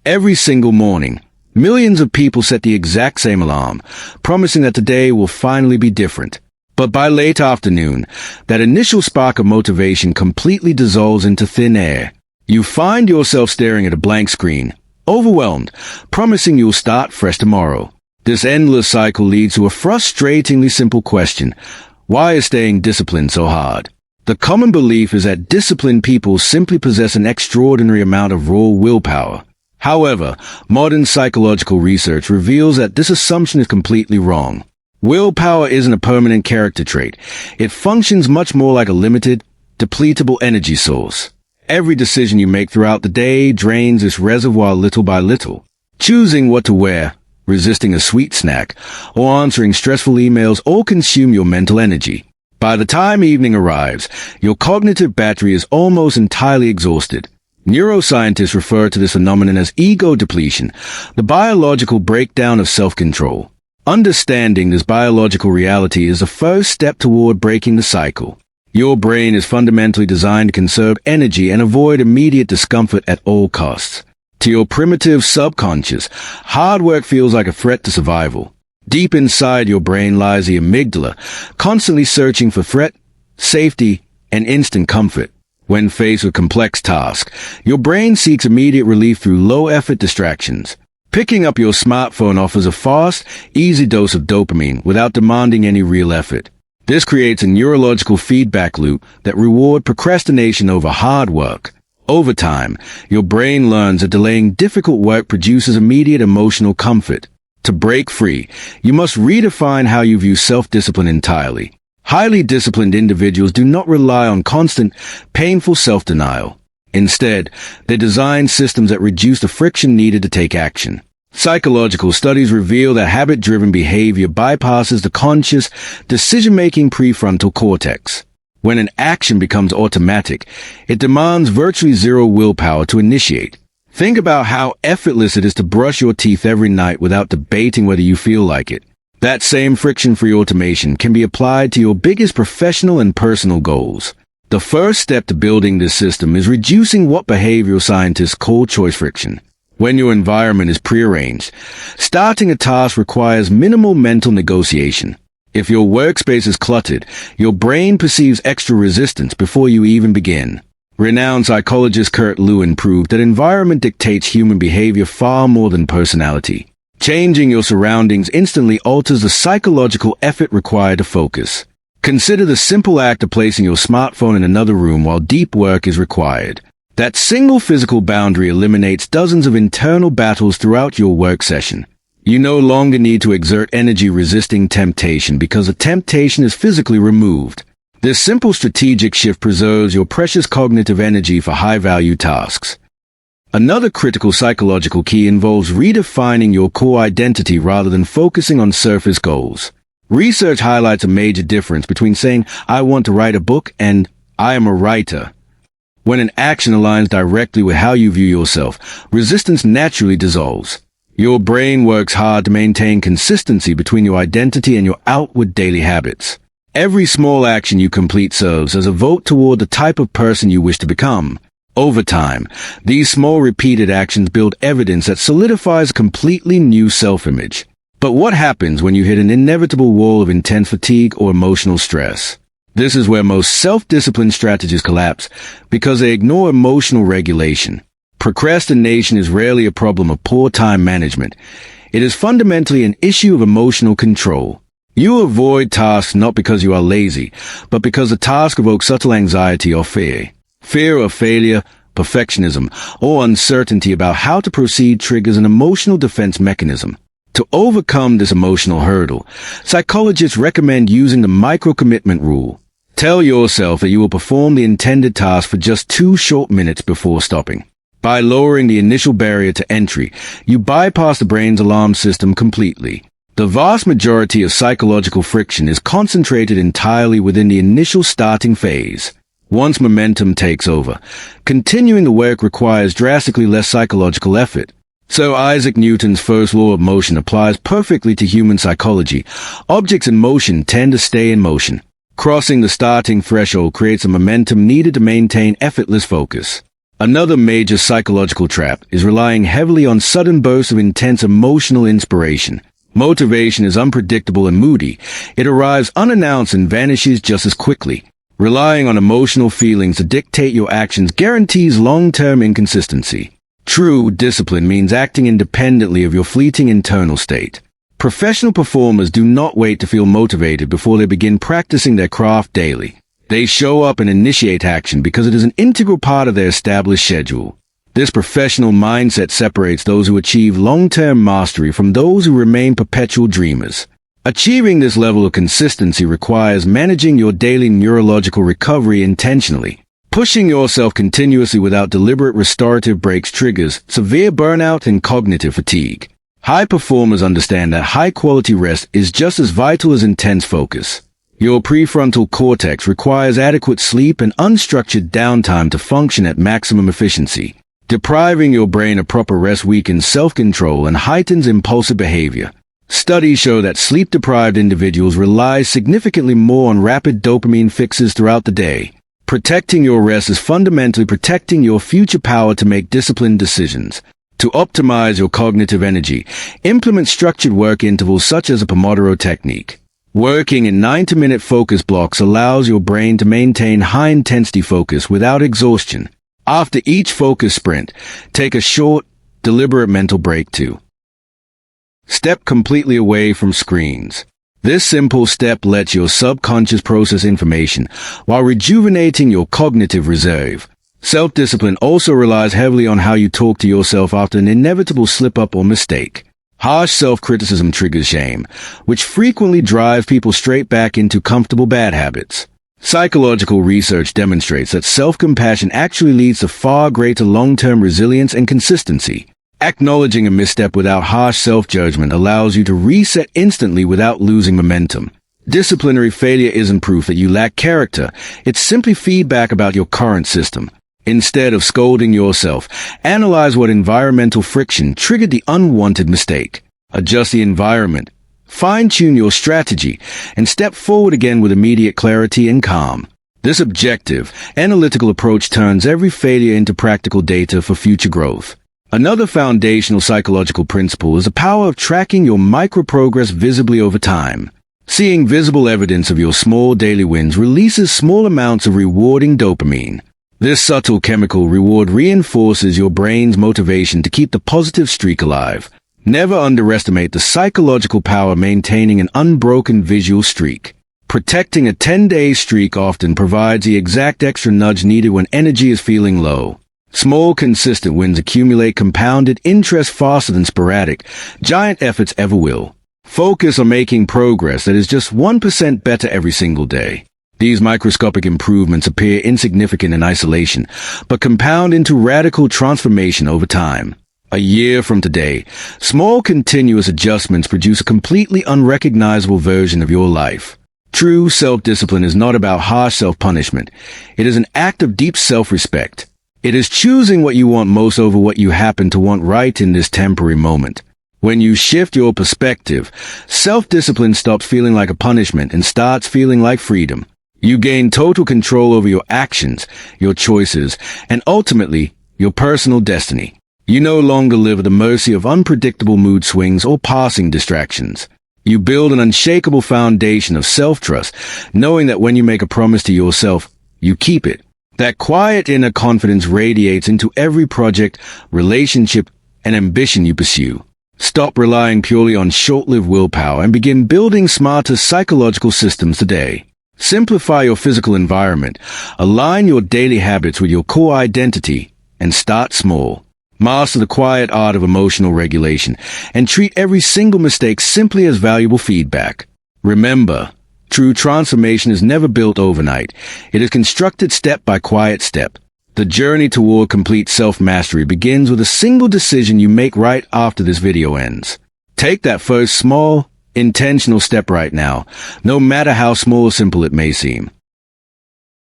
Every single morning, millions of people set the exact same alarm, promising that today will finally be different. But by late afternoon, that initial spark of motivation completely dissolves into thin air. You find yourself staring at a blank screen, overwhelmed, promising you'll start fresh tomorrow. This endless cycle leads to a frustratingly simple question: why is staying disciplined so hard? The common belief is that disciplined people simply possess an extraordinary amount of raw willpower. However, modern psychological research reveals that this assumption is completely wrong. Willpower isn't a permanent character trait. It functions much more like a limited, depletable energy source. Every decision you make throughout the day drains this reservoir little by little. Choosing what to wear, resisting a sweet snack, or answering stressful emails all consume your mental energy. By the time evening arrives, your cognitive battery is almost entirely exhausted. Neuroscientists refer to this phenomenon as ego depletion, the biological breakdown of self-control. Understanding this biological reality is the first step toward breaking the cycle. Your brain is fundamentally designed to conserve energy and avoid immediate discomfort at all costs. To your primitive subconscious, hard work feels like a threat to survival. Deep inside your brain lies the amygdala, constantly searching for threat, safety, and instant comfort. When faced with complex tasks, your brain seeks immediate relief through low-effort distractions. Picking up your smartphone offers a fast, easy dose of dopamine without demanding any real effort. This creates a neurological feedback loop that rewards procrastination over hard work. Over time, your brain learns that delaying difficult work produces immediate emotional comfort. To break free, you must redefine how you view self-discipline entirely. Highly disciplined individuals do not rely on constant, painful self-denial. Instead, they design systems that reduce the friction needed to take action. Psychological studies reveal that habit-driven behavior bypasses the conscious, decision-making prefrontal cortex. When an action becomes automatic, it demands virtually zero willpower to initiate. Think about how effortless it is to brush your teeth every night without debating whether you feel like it. That same friction-free automation can be applied to your biggest professional and personal goals. The first step to building this system is reducing what behavioral scientists call choice friction. When your environment is prearranged, starting a task requires minimal mental negotiation. If your workspace is cluttered, your brain perceives extra resistance before you even begin. Renowned psychologist Kurt Lewin proved that environment dictates human behavior far more than personality. Changing your surroundings instantly alters the psychological effort required to focus. Consider the simple act of placing your smartphone in another room while deep work is required. That single physical boundary eliminates dozens of internal battles throughout your work session. You no longer need to exert energy resisting temptation because the temptation is physically removed. This simple strategic shift preserves your precious cognitive energy for high-value tasks. Another critical psychological key involves redefining your core identity rather than focusing on surface goals. Research highlights a major difference between saying, "I want to write a book," and "I am a writer." When an action aligns directly with how you view yourself, resistance naturally dissolves. Your brain works hard to maintain consistency between your identity and your outward daily habits. Every small action you complete serves as a vote toward the type of person you wish to become. Over time, these small repeated actions build evidence that solidifies a completely new self-image. But what happens when you hit an inevitable wall of intense fatigue or emotional stress? This is where most self-discipline strategies collapse because they ignore emotional regulation. Procrastination is rarely a problem of poor time management. It is fundamentally an issue of emotional control. You avoid tasks not because you are lazy, but because the task evokes subtle anxiety or fear. Fear of failure, perfectionism, or uncertainty about how to proceed triggers an emotional defense mechanism. To overcome this emotional hurdle, psychologists recommend using the micro-commitment rule. Tell yourself that you will perform the intended task for just 2 short minutes before stopping. By lowering the initial barrier to entry, you bypass the brain's alarm system completely. The vast majority of psychological friction is concentrated entirely within the initial starting phase. Once momentum takes over, continuing the work requires drastically less psychological effort. So Isaac Newton's first law of motion applies perfectly to human psychology. Objects in motion tend to stay in motion. Crossing the starting threshold creates the momentum needed to maintain effortless focus. Another major psychological trap is relying heavily on sudden bursts of intense emotional inspiration. Motivation is unpredictable and moody. It arrives unannounced and vanishes just as quickly. Relying on emotional feelings to dictate your actions guarantees long-term inconsistency. True discipline means acting independently of your fleeting internal state. Professional performers do not wait to feel motivated before they begin practicing their craft daily. They show up and initiate action because it is an integral part of their established schedule. This professional mindset separates those who achieve long-term mastery from those who remain perpetual dreamers. Achieving this level of consistency requires managing your daily neurological recovery intentionally. Pushing yourself continuously without deliberate restorative breaks triggers severe burnout and cognitive fatigue. High performers understand that high-quality rest is just as vital as intense focus. Your prefrontal cortex requires adequate sleep and unstructured downtime to function at maximum efficiency. Depriving your brain of proper rest weakens self-control and heightens impulsive behavior. Studies show that sleep-deprived individuals rely significantly more on rapid dopamine fixes throughout the day. Protecting your rest is fundamentally protecting your future power to make disciplined decisions. To optimize your cognitive energy, implement structured work intervals such as a Pomodoro technique. Working in 90-minute focus blocks allows your brain to maintain high-intensity focus without exhaustion. After each focus sprint, take a short, deliberate mental break too. Step completely away from screens. This simple step lets your subconscious process information while rejuvenating your cognitive reserve. Self-discipline also relies heavily on how you talk to yourself after an inevitable slip-up or mistake. Harsh self-criticism triggers shame, which frequently drives people straight back into comfortable bad habits. Psychological research demonstrates that self-compassion actually leads to far greater long-term resilience and consistency. Acknowledging a misstep without harsh self-judgment allows you to reset instantly without losing momentum. Disciplinary failure isn't proof that you lack character. It's simply feedback about your current system. Instead of scolding yourself, analyze what environmental friction triggered the unwanted mistake. Adjust the environment, fine-tune your strategy, and step forward again with immediate clarity and calm. This objective, analytical approach turns every failure into practical data for future growth. Another foundational psychological principle is the power of tracking your micro-progress visibly over time. Seeing visible evidence of your small daily wins releases small amounts of rewarding dopamine. This subtle chemical reward reinforces your brain's motivation to keep the positive streak alive. Never underestimate the psychological power maintaining an unbroken visual streak. Protecting a 10-day streak often provides the exact extra nudge needed when energy is feeling low. Small, consistent wins accumulate compounded interest faster than sporadic, giant efforts ever will. Focus on making progress that is just 1% better every single day. These microscopic improvements appear insignificant in isolation, but compound into radical transformation over time. A year from today, small continuous adjustments produce a completely unrecognizable version of your life. True self-discipline is not about harsh self-punishment. It is an act of deep self-respect. It is choosing what you want most over what you happen to want right in this temporary moment. When you shift your perspective, self-discipline stops feeling like a punishment and starts feeling like freedom. You gain total control over your actions, your choices, and ultimately, your personal destiny. You no longer live at the mercy of unpredictable mood swings or passing distractions. You build an unshakable foundation of self-trust, knowing that when you make a promise to yourself, you keep it. That quiet inner confidence radiates into every project, relationship, and ambition you pursue. Stop relying purely on short-lived willpower and begin building smarter psychological systems today. Simplify your physical environment, align your daily habits with your core identity, and start small. Master the quiet art of emotional regulation, and treat every single mistake simply as valuable feedback. Remember, true transformation is never built overnight. It is constructed step by quiet step. The journey toward complete self-mastery begins with a single decision you make right after this video ends. Take that first small, intentional step right now, no matter how small or simple it may seem.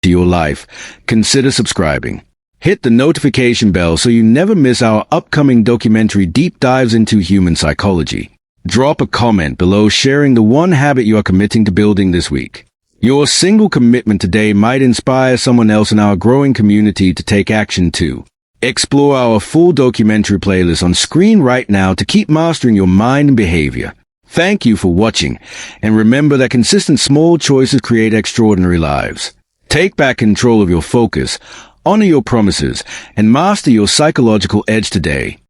To your life, consider subscribing. Hit the notification bell so you never miss our upcoming documentary deep dives into human psychology. Drop a comment below sharing the one habit you are committing to building this week. Your single commitment today might inspire someone else in our growing community to take action too. Explore our full documentary playlist on screen right now to keep mastering your mind and behavior. Thank you for watching, and remember that consistent small choices create extraordinary lives. Take back control of your focus, honor your promises, and master your psychological edge today.